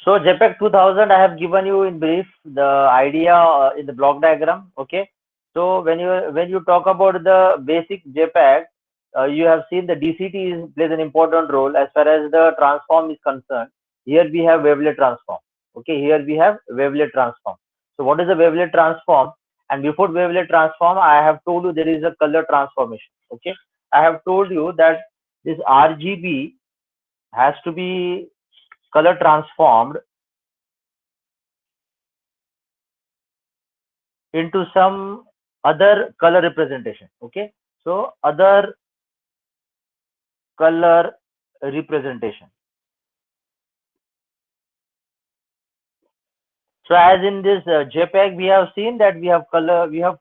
So JPEG 2000, I have given you in brief the idea in the block diagram. Okay. So when you talk about the basic JPEG, you have seen the DCT plays an important role as far as the transform is concerned. Here we have wavelet transform. Okay. Here we have wavelet transform. So what is the wavelet transform? And before wavelet transform, I have told you there is a color transformation. Okay. I have told you that this RGB has to be color transformed into some other color representation. Okay, so other color representation. So as in this JPEG, we have seen that we have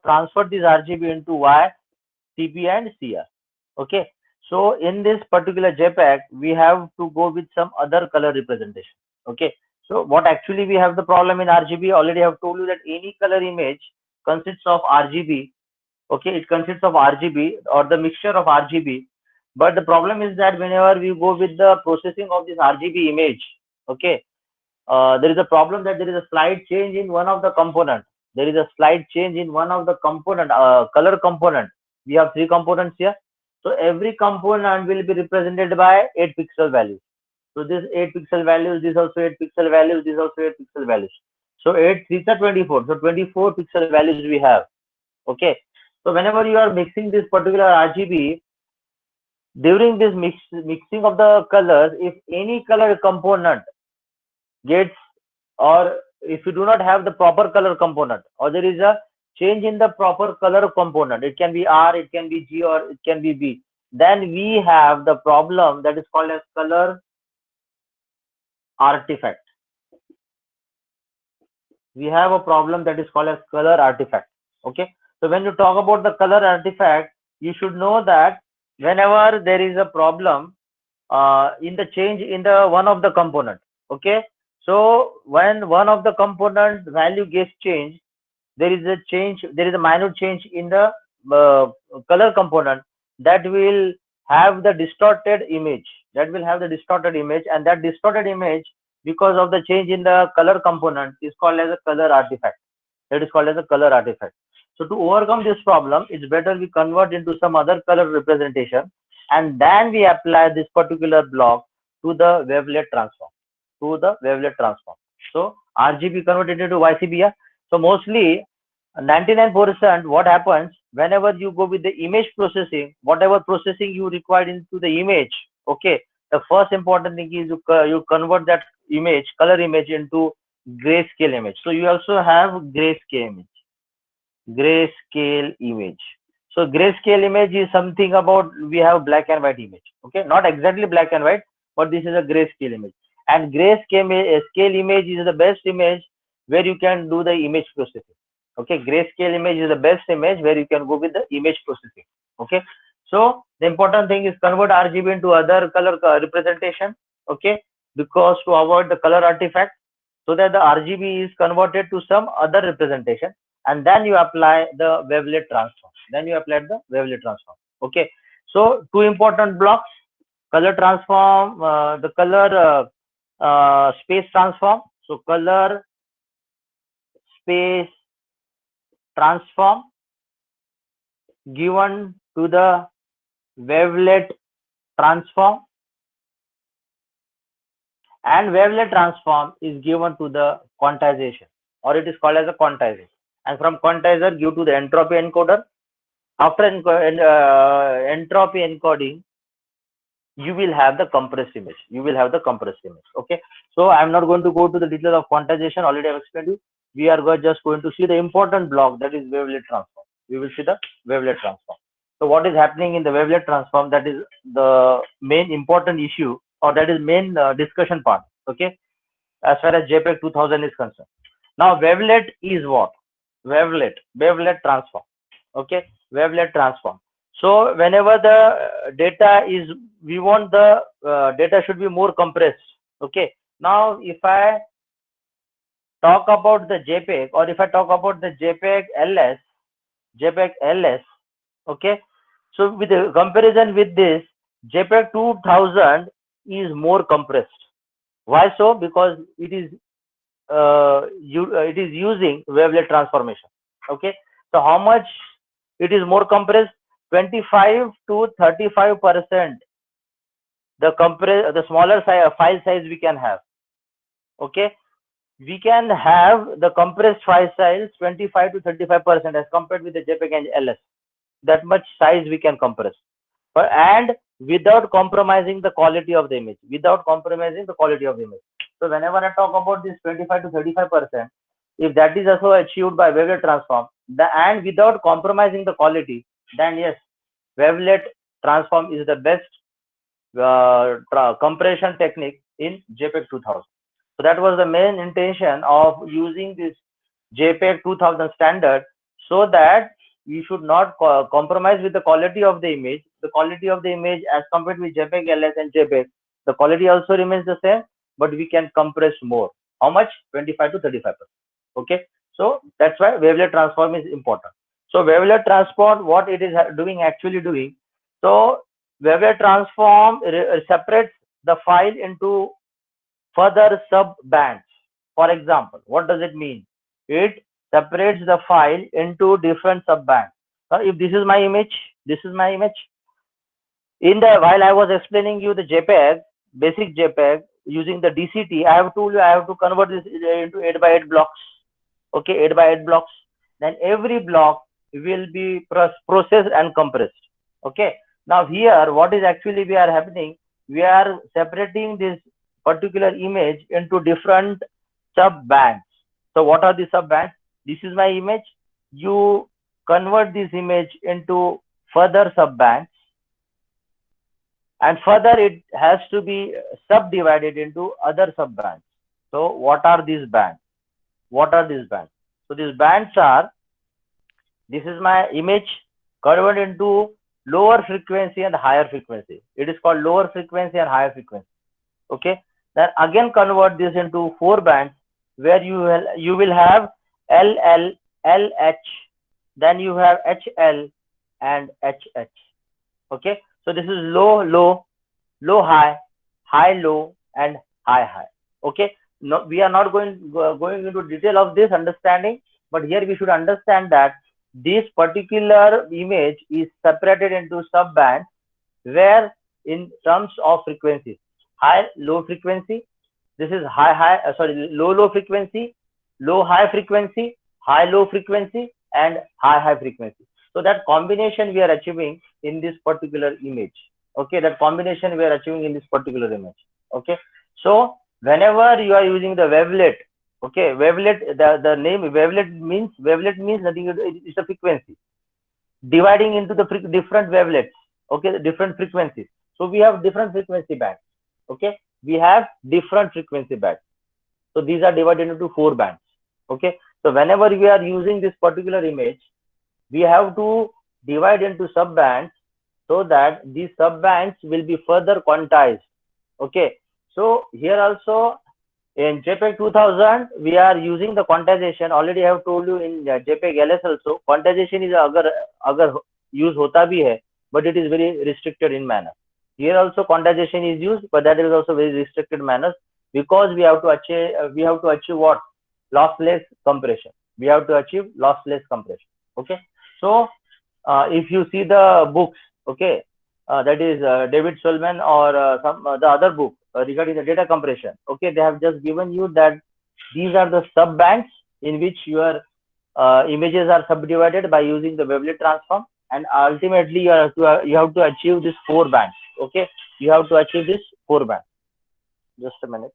transferred this RGB into Y, CP and CR. Okay, so in this particular JPEG, we have to go with some other color representation. Okay, so what actually we have the problem in RGB, already have told you that any color image consists of RGB. Okay, it consists of RGB or the mixture of RGB, but the problem is that whenever we go with the processing of this RGB image, okay, there is a problem that there is a slight change in one of the component. There is a slight change in one of the component, color component. We have three components here. So every component will be represented by 8 pixel values. So this 8 pixel values, this also 8 pixel values, this also 8 pixel values. So 8 3 are 24. So 24 pixel values we have. Okay. So whenever you are mixing this particular RGB, during this mixing of the colors, if any color component gets, or if you do not have the proper color component, or there is a change in the proper color component, it can be R, it can be G, or it can be B, then we have the problem that is called as color artifact. We have a problem that is called as color artifact. Okay, so when you talk about the color artifact, you should know that whenever there is a problem in the change in the one of the component, okay, so when one of the component value gets changed, there is a change, there is a minor change in the color component, that will have the distorted image, and that distorted image, because of the change in the color component, is called as a color artifact. That is called as a color artifact. So to overcome this problem, it's better we convert into some other color representation, and then we apply this particular block to the wavelet transform. So RGB converted into YCB. So mostly 99% what happens whenever you go with the image processing, whatever processing you require into the image, okay, the first important thing is you convert that image, color image, into grayscale image. So you also have grayscale image. So grayscale image is something about, we have black and white image. Okay, not exactly black and white, but this is a grayscale image. And grayscale image is the best image where you can do the image processing. Okay, grayscale image is the best image where you can go with the image processing. Okay, so the important thing is convert RGB into other color representation. Okay, because to avoid the color artifact, so that the RGB is converted to some other representation, and then you apply the wavelet transform. Okay, so two important blocks: color transform, the color space transform. So color space transform given to the wavelet transform, and wavelet transform is given to the quantization, or it is called as a quantizer, and from quantizer give to the entropy encoder. After entropy encoding, you will have the compressed image. Okay, so I'm not going to go to the details of quantization, already I've explained you. We are just going to see the important block, that is wavelet transform. We will see the wavelet transform. So what is happening in the wavelet transform, that is the main important issue, or that is main discussion part. Okay, as far as JPEG 2000 is concerned. Now wavelet is what? Wavelet transform. Okay, wavelet transform. So whenever the data is, we want the data should be more compressed. Okay, now if I talk about the JPEG, or if I talk about the JPEG LS, okay, so with the comparison with this, JPEG 2000 is more compressed. Why so? Because it is using wavelet transformation. Okay, so how much it is more compressed? 25 to 35% the smaller file size we can have. Okay, we can have the compressed file size 25 to 35% as compared with the JPEG and LS. That much size we can compress, and without compromising the quality of the image. So whenever I talk about this 25 to 35%, if that is also achieved by wavelet transform, and without compromising the quality, then yes, wavelet transform is the best compression technique in JPEG 2000. So that was the main intention of using this JPEG 2000 standard, so that we should not compromise with the quality of the image. The quality of the image as compared with JPEG LS and JPEG, the quality also remains the same, but we can compress more. How much? 25 to 35%. Okay, so that's why wavelet transform is important. So wavelet transform, what it is actually doing, so wavelet transform separates the file into further sub bands. For example, what does it mean? It separates the file into different sub bands. Now, if this is my image, in the while I was explaining you the JPEG, basic JPEG using the DCT, I have told you I have to convert this into 8 by 8 blocks. Okay, 8 by 8 blocks. Then every block will be processed and compressed. Okay. Now here, what is actually we are happening? We are separating this particular image into different sub bands. So what are the sub bands? This is my image. You convert this image into further sub bands, and further it has to be subdivided into other sub bands. So what are these bands? So these bands are, this is my image converted into lower frequency and higher frequency. It is called lower frequency and higher frequency. Okay. Then again convert this into 4 bands, where you will have LL, LH, then you have HL and HH. Okay. So this is low, low, low, high, high, low, and high, high. Okay. No, we are not going into detail of this understanding, but here we should understand that this particular image is separated into sub bands, where in terms of frequencies, high low frequency, this is low low frequency, low high frequency, high low frequency, and high high frequency. So that combination we are achieving in this particular image. Okay, that combination we are achieving in this particular image. Okay, so whenever you are using the wavelet, okay, wavelet, the name wavelet means nothing, it's a frequency dividing into the different wavelets. Okay, the different frequencies. So we have different frequency bands. Okay, we have different frequency bands. So these are divided into 4 bands. Okay, so whenever we are using this particular image, we have to divide into sub bands, so that these sub bands will be further quantized. Okay, so here also in JPEG 2000 we are using the quantization. Already I have told you in JPEG LS also, quantization is agar use hota bhi hai, but it is very restricted in manner. Here also quantization is used, but that is also very restricted manner, because we have to achieve what? Lossless compression. We have to achieve lossless compression. Okay, so if you see the books, okay, that is David Solomon or the other book regarding the data compression. Okay, they have just given you that these are the sub bands in which your images are subdivided by using the wavelet transform, and ultimately you have to achieve this 4 bands. Okay, you have to achieve this 4 bands. Just a minute.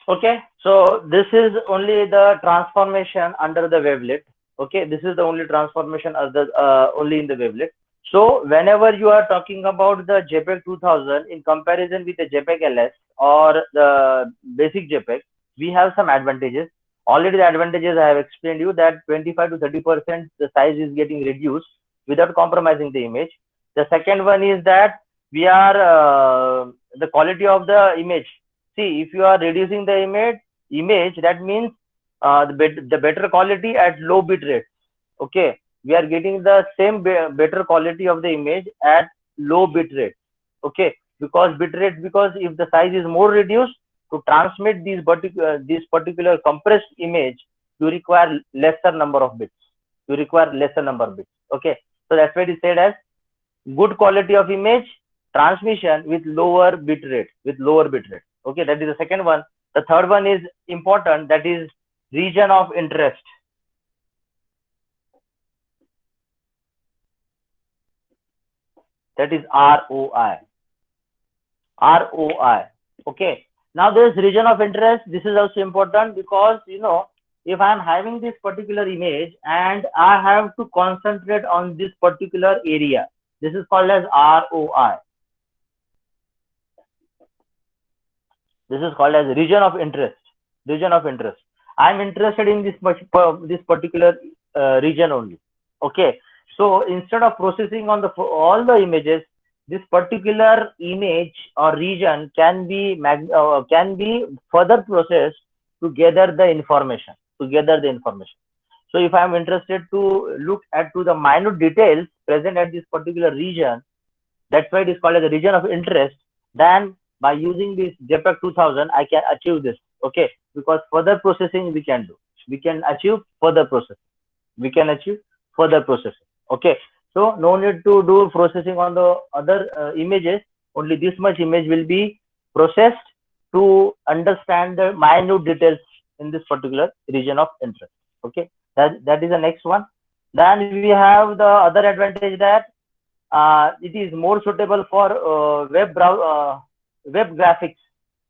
Okay, so this is only the transformation under the wavelet. Okay, this is the only transformation only in the wavelet. So whenever you are talking about the JPEG 2000 in comparison with the JPEG LS or the basic JPEG, we have some advantages. Already the advantages I have explained you, that 25 to 30% the size is getting reduced without compromising the image. The second one is that we are the quality of the image. See, if you are reducing the image, that means the better quality at low bit rate. Okay, we are getting the same better quality of the image at low bit rate. Okay, because bit rate, because if the size is more reduced, to transmit this particular compressed image, you require lesser number of bits. You require lesser number of bits. Okay, so that's why it is said as good quality of image transmission with lower bit rate. Okay, that is the second one. The third one is important, that is region of interest. That is ROI. Okay, now this region of interest, this is also important, because if I am having this particular image and I have to concentrate on this particular area, this is called as ROI. This is called as region of interest. I am interested in this particular region only. Okay, so instead of processing on all the images, this particular image or region can be further processed to gather the information. So if I am interested to look at the minute details present at this particular region, that's why it is called as a region of interest. Then by using this JPEG 2000, I can achieve this. Okay, because further processing we can do. We can achieve further processing. Okay, so no need to do processing on the other images. Only this much image will be processed to understand the minute details in this particular region of interest. Okay, that is the next one. Then we have the other advantage, that it is more suitable for web graphics.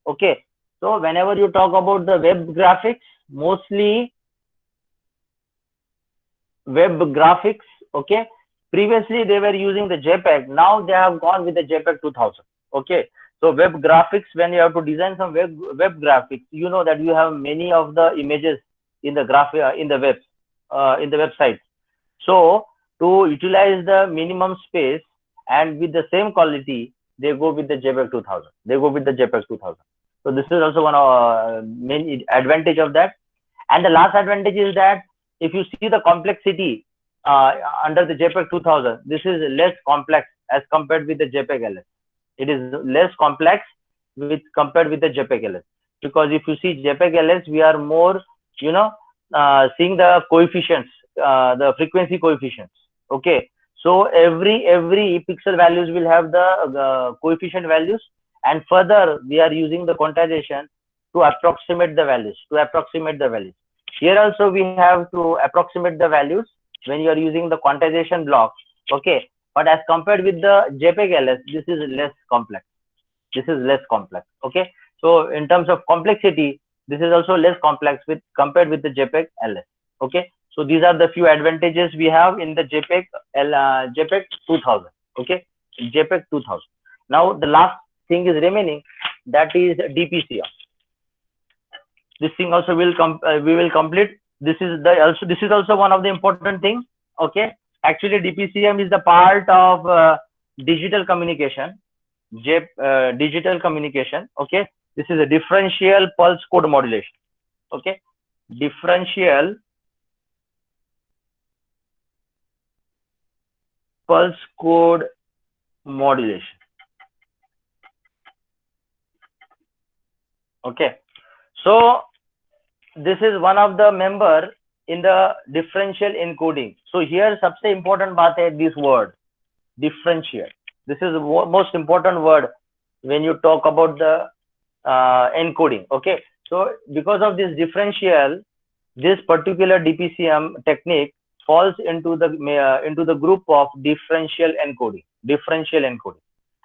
Okay, so whenever you talk about the web graphics, mostly web graphics, okay, previously they were using the JPEG, now they have gone with the JPEG 2000. Okay, so web graphics, when you have to design some web graphics, you know that you have many of the images in the website. So to utilize the minimum space and with the same quality, they go with the JPEG 2000. So this is also one of main advantage of that. And the last advantage is that if you see the complexity under the JPEG 2000, this is less complex as compared with the JPEG LS. It is less complex compared with the JPEG LS, because if you see JPEG LS, we are more seeing the coefficients, the frequency coefficients. Okay, so every pixel values will have the coefficient values, and further we are using the quantization to approximate the values. Here also we have to approximate the values when you are using the quantization block. Okay, but as compared with the JPEG LS, this is less complex. Okay, so in terms of complexity, this is also less complex compared with the JPEG LS. Okay, so these are the few advantages we have in the JPEG 2000. Okay, JPEG 2000. Now the last thing is remaining, that is DPCM. This thing also we will complete. This is also one of the important things. Okay, actually DPCM is the part of digital communication. Digital communication. Okay, this is a differential pulse code modulation. Okay, differential pulse code modulation. Okay, so this is one of the member in the differential encoding. So here सबसे important बात है this word differential. This is the most important word when you talk about the encoding. Okay, so because of this differential, this particular DPCM technique falls into the group of differential encoding.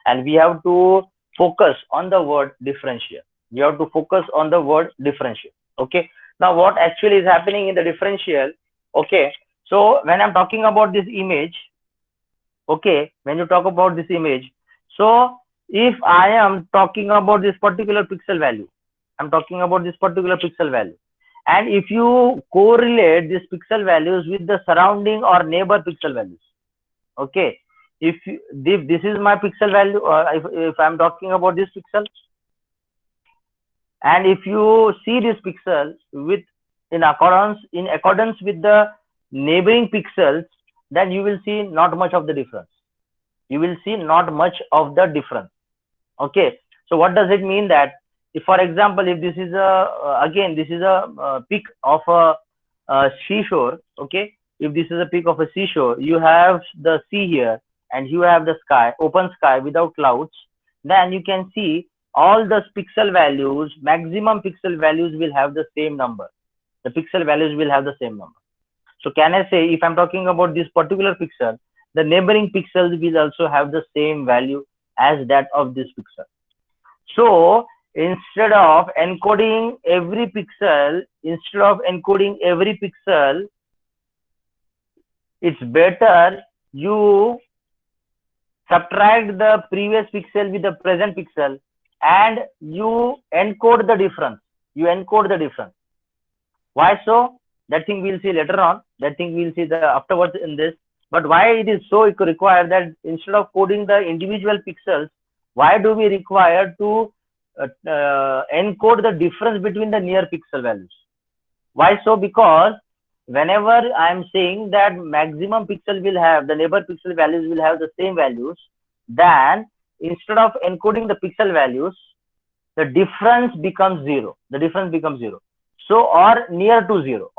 And we have to focus on the word differential. Okay, now what actually is happening in the differential? Okay, so when I'm talking about this image, okay, when you talk about this image, so if I am talking about this particular pixel value, and if you correlate these pixel values with the surrounding or neighbor pixel values, okay, this is my pixel value, if I'm talking about this pixel, and if you see this pixel with in accordance with the neighboring pixels, then you will see not much of the difference. You will see not much of the difference. Okay, so what does it mean? That if, for example, if this is a again this is a peak of a seashore. Okay, if this is a peak of a seashore, you have the sea here and you have the sky, open sky without clouds, then you can see all the pixel values, maximum pixel values will have the same number. The pixel values will have the same number. So can I say, if I'm talking about this particular pixel, the neighboring pixels will also have the same value as that of this pixel. So instead of encoding every pixel, it's better you subtract the previous pixel with the present pixel and you encode the difference. Why so? That thing we'll see later on. That thing we'll see afterwards in this. But why it is so required that instead of coding the individual pixels, why do we require to encode the difference between the near pixel values? Why so? Because whenever I'm saying that maximum pixel will have, the neighbor pixel values will have the same values, then instead of encoding the pixel values, the difference becomes zero. So, or near to zero.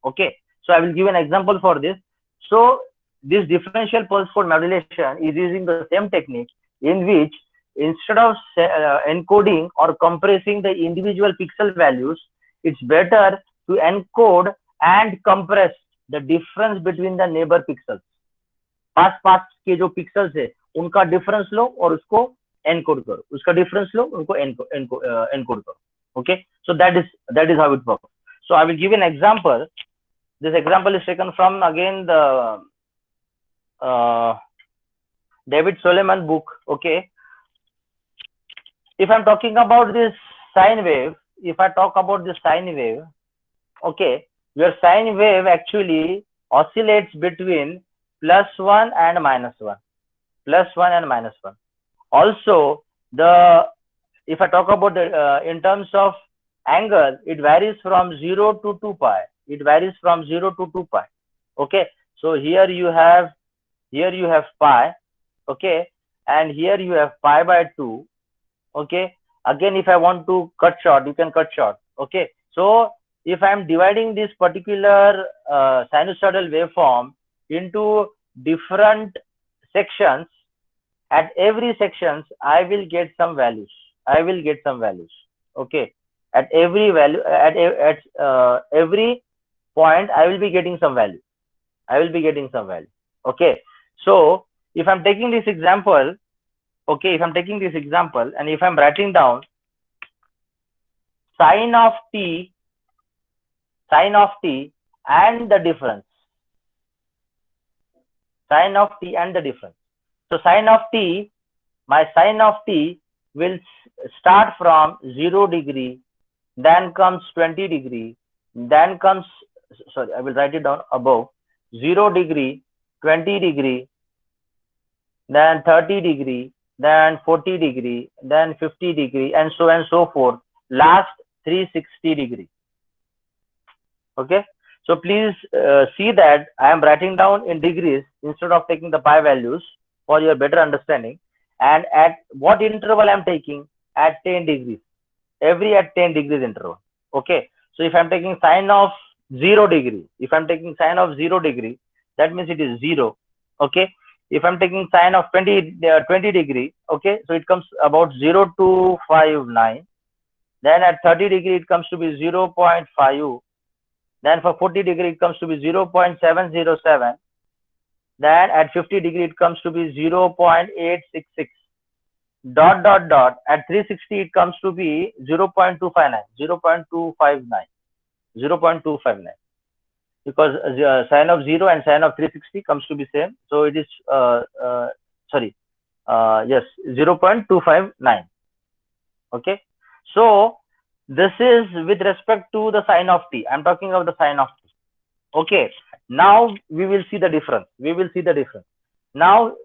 Okay. So I will give an example for this. So this differential pulse code modulation is using the same technique, in which instead of encoding or compressing the individual pixel values, it's better to encode and compress the difference between the neighbor pixels. पास के जो pixels है उनका difference लो और उसको encode करो, उसका difference लो उनको encode करो. Okay, so that is how it works. So I will give an example. This example is taken from again the David Solomon book. Okay, if I'm talking about this sine wave, okay, your sine wave actually oscillates between +1 and -1. Also, if I talk about the in terms of angle, it varies from 0 to 2 pi. Okay, so here you have pi. Okay, and here you have pi by 2. Okay, again, if I want to cut short, you can cut short. Okay, so if I am dividing this particular sinusoidal waveform into different sections, at every sections I will get some values. Okay, at every value, at every point I will be getting some value. Okay, so if I'm taking this example, and if I'm writing down sine of t and the difference, so sine of t, my sine of t will start from 0 degree, then comes 20 degree, then comes, sorry, I will write it down above, 0 degree, 20 degree, then 30 degree, then 40 degree, then 50 degree, and so forth, last 360 degree. Okay, so please see that I am writing down in degrees instead of taking the pi values for your better understanding. And at what interval I'm taking? At 10 degrees, at 10 degrees interval. Okay, so if I'm taking sine of 0 degree, that means it is 0. Okay, if I'm taking sine of 20 degree, okay, so it comes about 0.259. Then at 30 degree it comes to be 0.5. Then for 40 degree it comes to be 0.707. Then at 50 degree it comes to be 0.866. At 360 it comes to be 0.259, because sine of 0 and sine of 360 comes to be same, so it is 0.259. Okay, so this is with respect to the sine of t. I'm talking about the sine of t. Okay, now we will see the difference. Now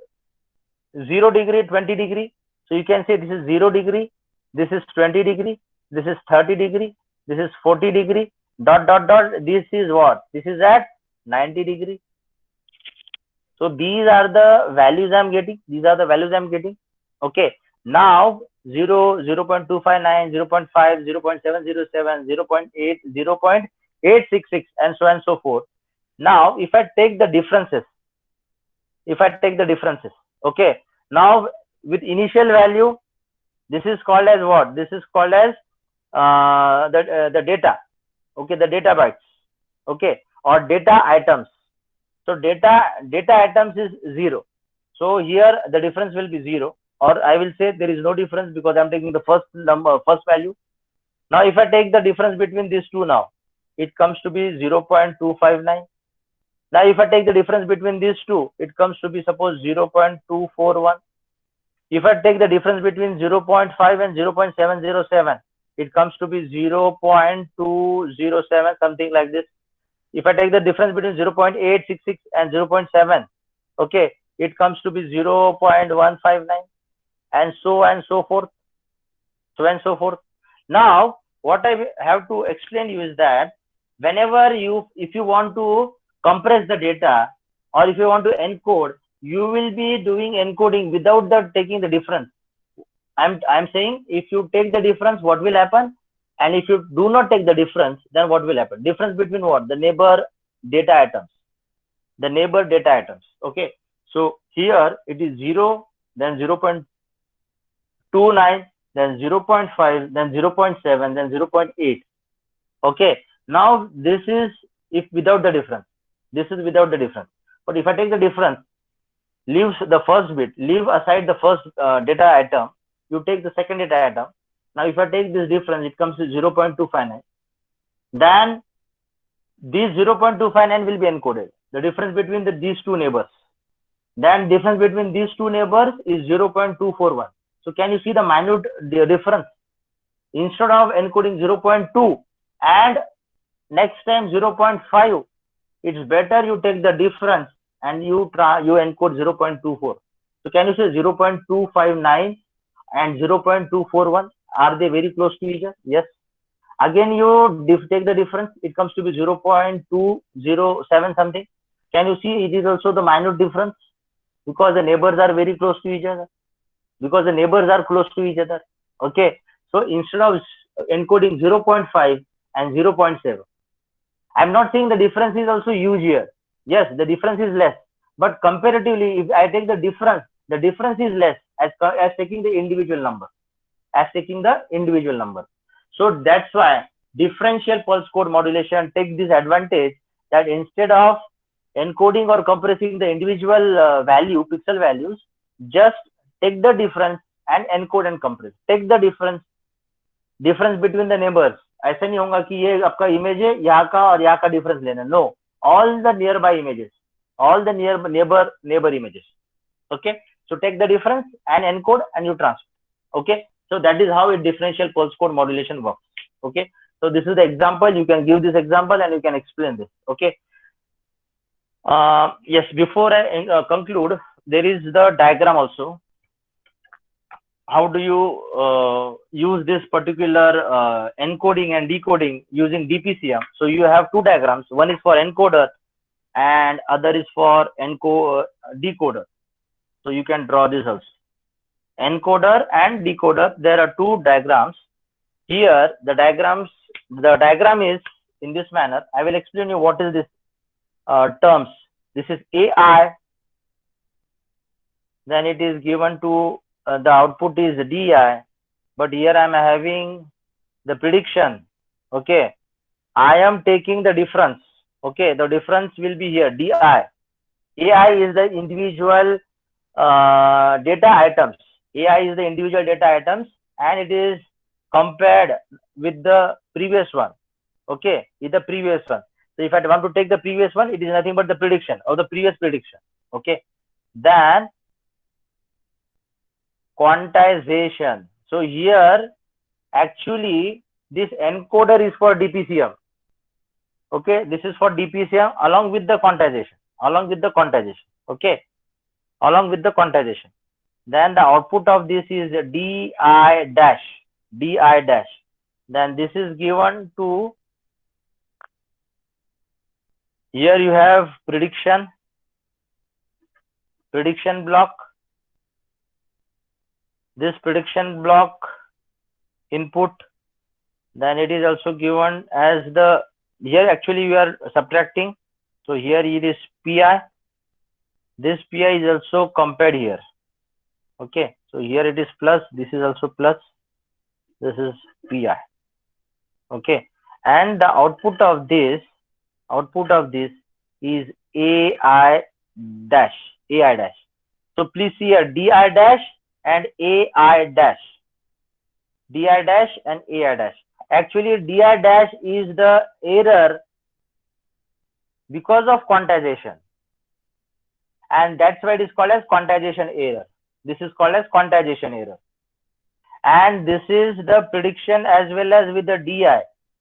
0 degree, 20 degree. So you can say this is 0 degree, this is 20 degree, this is 30 degree, this is 40 degree, dot, dot, dot. This is what? This is at 90 degree. So these are the values I'm getting. These are the values I'm getting. Okay. Now 0, 0 0.259, 0 0.5, 0 0.707, 0 0.8, 0 0.866, and so on and so forth. Now, if I take the differences, okay. Now with initial value, this is called as what? This is called as the data. Okay, the data bytes. Okay, or data items. So data items is 0. So here the difference will be 0, or I will say there is no difference because I'm taking the first number, first value. Now if I take the difference between these two, now it comes to be 0.259. Now if I take the difference between these two, it comes to be suppose 0.241. If I take the difference between 0.5 and 0.707, it comes to be 0.207, something like this. If I take the difference between 0.866 and 0.7, okay, it comes to be 0.159, and so on and so forth. Now, what I have to explain you is that whenever if you want to compress the data, or if you want to encode, you will be doing encoding without taking the difference. I'm saying if you take the difference, what will happen? And if you do not take the difference, then what will happen? Difference between what? The neighbor data items. Okay. So here it is 0, then 0.29, then 0.5, then 0.7, then 0.8. Okay. Now this is if without the difference. But if I take the difference, leave the first bit, leave aside the first data item, you take the second data item. Now if I take this difference, it comes to 0.259. Then this 0.259 will be encoded. The difference between these two neighbors. Then difference between these two neighbors is 0.241. So can you see the minute difference? Instead of encoding 0.2 and next time 0.5, it's better you take the difference and you encode 0.24. So can you say 0.259 and 0.241, are they very close to each other? Yes. Again you take the difference, it comes to be 0.207 something. Can you see it is also the minute difference? Because the neighbors are very close to each other. Okay. So instead of encoding 0.5 and 0.7, I'm not saying the difference is also huge here. Yes, the difference is less. But comparatively, if I take the difference is less as taking the individual number. So that's why differential pulse code modulation takes this advantage that instead of encoding or compressing the individual pixel values, just take the difference and encode and compress. Take the difference between the neighbors. ऐसा नहीं होगा कि ये आपका image है, यहाँ का और यहाँ का डिफरेंस लेना. No, all the nearby images, all the neighbor images. Okay, so take the difference and encode and you transfer. Okay, so that is how a differential pulse code modulation works. Okay, so this is the example. You can give this example and you can explain this. Okay. Yes, before I conclude, there is the diagram also. How do you use this particular encoding and decoding using DPCM? So you have two diagrams. One is for encoder and other is for decoder. So you can draw this also. Encoder and decoder, there are two diagrams. Here the diagram is in this manner. I will explain you what is this terms. This is AI, then it is given to the output is DI, but here I am having the prediction. Okay, I am taking the difference. Okay, the difference will be here DI. AI is the individual data items. And it is compared with the previous one. Okay, with the previous one. So if I want to take the previous one, it is nothing but the prediction of the previous prediction. Okay, then quantization. So here actually this encoder is for DPCM. Okay, this is for DPCM along with the quantization. Okay, along with the quantization. Then the output of this is di dash, di dash. Then this is given to, here you have prediction block. This prediction block input, then it is also given as the, here actually we are subtracting, so here it is pi. This pi is also compared here. Okay, so here it is plus, this is also plus, this is pi. Okay, and the output of this is ai dash, ai dash. So please see here di dash and ai dash, di dash and ai dash. Actually di dash is the error because of quantization, and that's why it is called as quantization error. This is called as quantization error. And this is the prediction as well as with the di.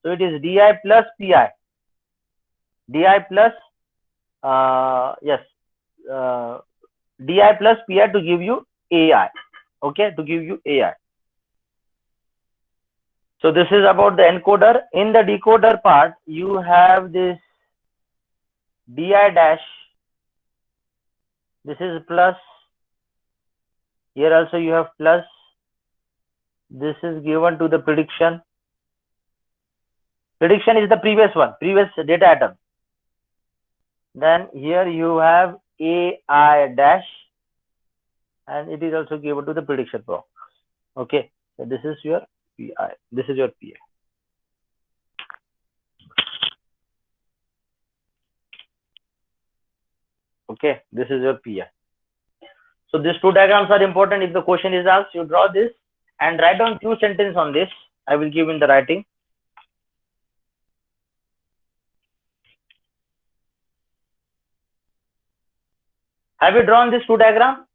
So it is di plus pi, di plus yes, di plus pi to give you ai. Okay, to give you ai. So this is about the encoder. In the decoder part, you have this di dash, this is plus, here also you have plus, this is given to the prediction. Prediction is the previous one, previous data atom. Then here you have ai dash, and it is also given to the prediction block. Okay, so this is your pi, this is your pi. Okay, this is your pi. So these two diagrams are important. If the question is asked, you draw this and write down few sentences on this. I will give in the writing. Have you drawn this two diagram?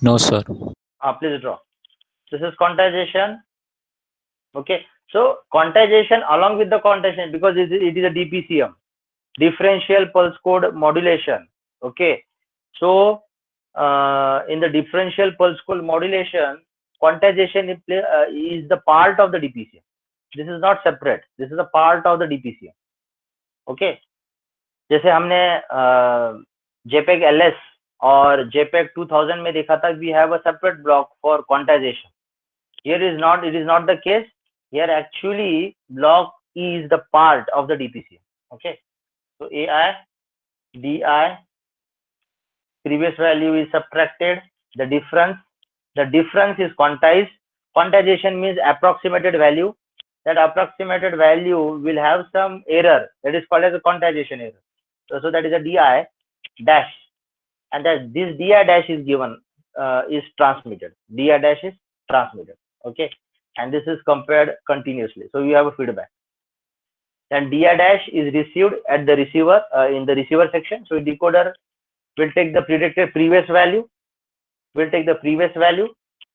No, sir. Please draw. This is quantization. Okay, so quantization along with the quantization, because it is a DPCM, differential pulse code modulation. Okay, so in the differential pulse code modulation, quantization is the part of the DPCM. This is not separate. This is a part of the DPCM. Okay, जैसे हमने JPEG LS और JPEG 2000 में देखा था, we have a separate block for quantization. Here is not, it is not the case. Here actually block is the part of the DPCM. Okay, so AI, DI, previous value is subtracted, the difference is quantized. Quantization means approximated value. That approximated value will have some error, that is called as a quantization error. So that is a DI dash, and that this DI dash is given, is transmitted. DI dash is transmitted. Okay, and this is compared continuously. So you have a feedback. And DI dash is received at the receiver, in the receiver section. So decoder will take the predicted previous value,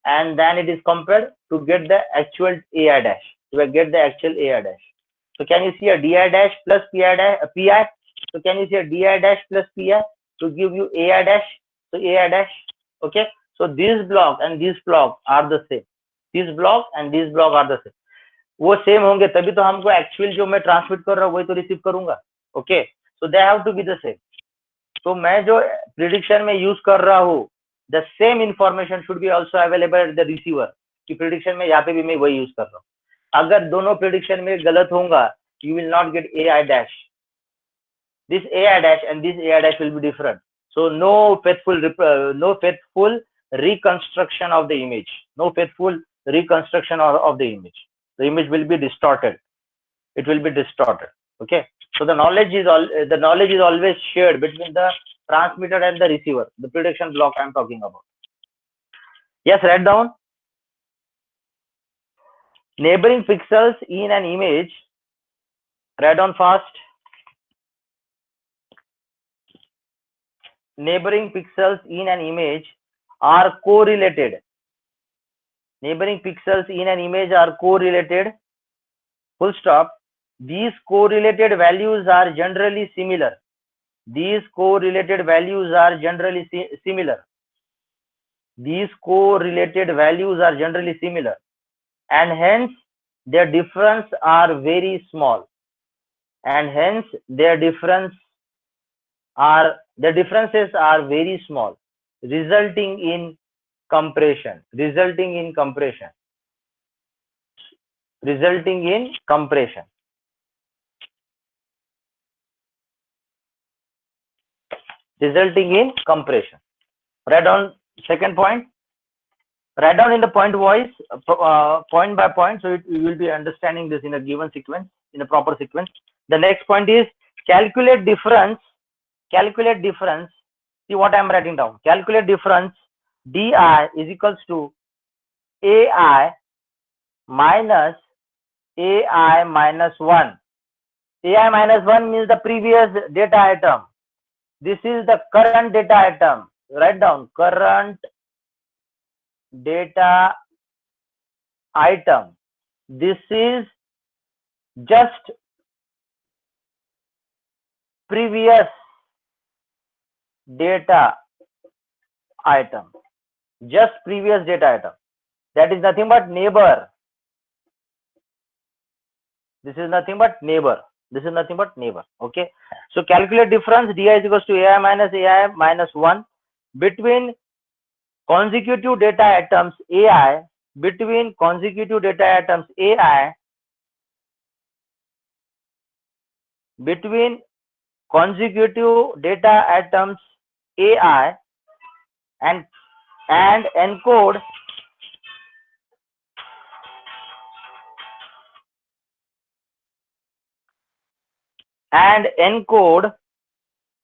and then it is compared to get the actual AI dash. To get the actual AI dash. So can you see a DI dash plus PI dash, PI? So can you see a DI dash plus PI to give you AI dash? So AI dash. Okay. So this block and this block are the same. This block and this block are the same. वो same होंगे तभी तो हमको actual जो मैं transmit कर रहा हूँ वही तो रिसीव करूंगा. Okay, so they have to be the same. तो मैं जो प्रिडिक्शन में यूज कर रहा हूँ, the same information should be also available at the receiver, कि प्रिडिक्शन में यहाँ पे भी मैं वही यूज कर रहा हूँ. अगर दोनों प्रिडिक्शन में गलत होगा, you will not get AI dash. This AI dash and this AI dash will be different. So no faithful reconstruction of the image. No faithful reconstruction of the image. The image will be distorted. It will be distorted. Okay. So the knowledge is always shared between the transmitter and the receiver. The prediction block I am talking about. Yes, write down. Neighboring pixels in an image. Write down fast. Neighboring pixels in an image are correlated. Neighboring pixels in an image are correlated. Full stop. These correlated values are generally similar. These correlated values are generally similar. These correlated values are generally similar, and hence their difference are very small, and hence their differences are very small, resulting in compression. Resulting in compression. Write down second point. Write down in the point wise, point by point, so you will be understanding this in a given sequence, in a proper sequence. The next point is calculate difference. See what I am writing down. Calculate difference. Di is equals to Ai minus Ai minus 1. Ai minus 1 means the previous data item. This is the current data item. Write down current data item. This is just previous data item. Just previous data item. That is nothing but neighbor. This is nothing but neighbor. Okay. So calculate difference. Di is equals to Ai minus 1 between consecutive data items Ai. Between consecutive data items Ai. Between consecutive data items Ai and encode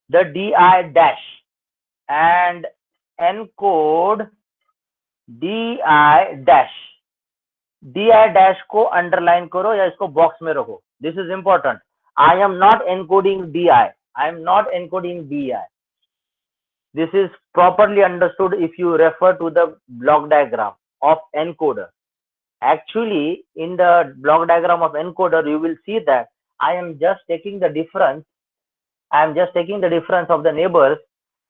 the di dash and encode di dash. di dash को underline करो या इसको box में रखो. This is important. I am not encoding di. This is properly understood if you refer to the block diagram of encoder. Actually, in the block diagram of encoder, you will see that I am just taking the difference. of the neighbors,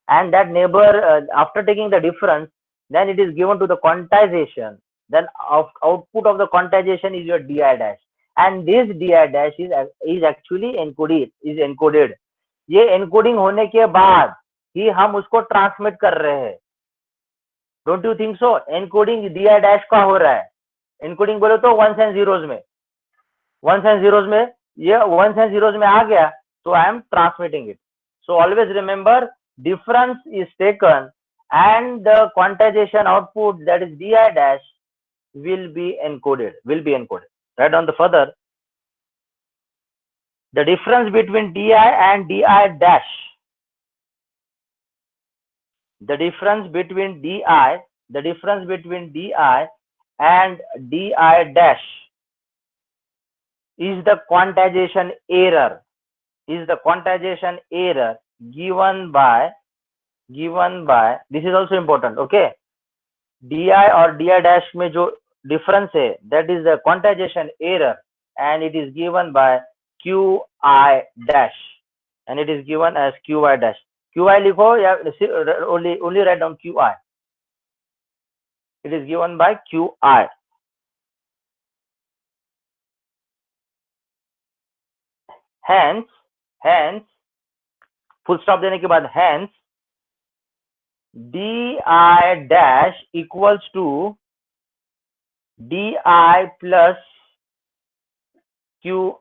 and that neighbor, after taking the difference, then it is given to the quantization. Then output of the quantization is your di dash, and this di dash is actually encoded. ये encoding होने के बाद ही हम उसको transmit कर रहे हैं. Don't you think so? Encoding di dash का हो रहा है. एनकोडिंग बोले तो वंस एंड जीरोज में, ये वंस एंड जीरोज में आ गया, so I am transmitting it. So always remember, difference is taken and the quantization output, that is di dash, will be encoded. Write down the further. The difference between di and di dash. The difference between di and di dash is the quantization error. Given by, this is also important. Okay, di or di dash में जो difference है, that is the quantization error, and it is given by qi dash, and it is given as qi dash. qi लिखो या only write down qi. It is given by qi. Hence, full stop देने के बाद, hence di dash equals to di plus qi.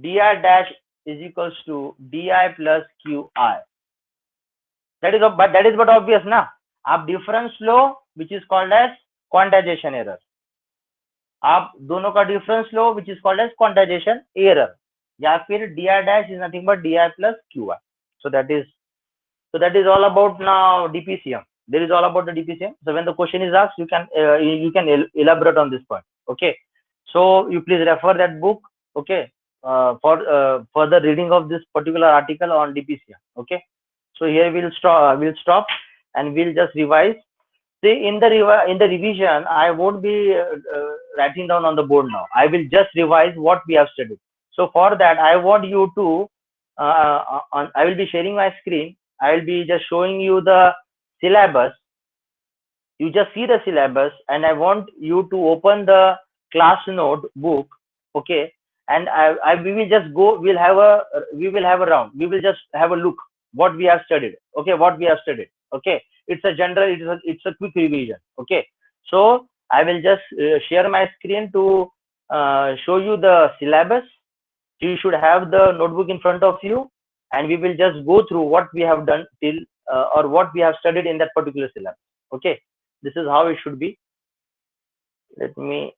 Di dash is equals to di plus qi. That is but obvious ना. आप difference low, which is called as quantization error. आप दोनों का difference low, which is called as quantization error. या फिर di dash is nothing but di plus qi. So that is all about now DPCM. There is all about the DPCM. So when the question is asked, you can elaborate on this point. Okay. So you please refer that book. Okay. For further reading of this particular article on DPCM. Okay. So here we'll stop and we'll just revise. See, in the revision, I won't be writing down on the board now. I will just revise what we have studied. So for that, I want you to I will be sharing my screen. I will be just showing you the syllabus. You just see the syllabus, and I want you to open the class note book. Okay, and we will just go. We will have a round. We will just have a look what we have studied. Okay, what we have studied. Okay, it's a general. It's a quick revision. Okay, so I will just share my screen to show you the syllabus. You should have the notebook in front of you, and we will just go through what we have done till or what we have studied in that particular syllabus. Okay, this is how it should be. Let me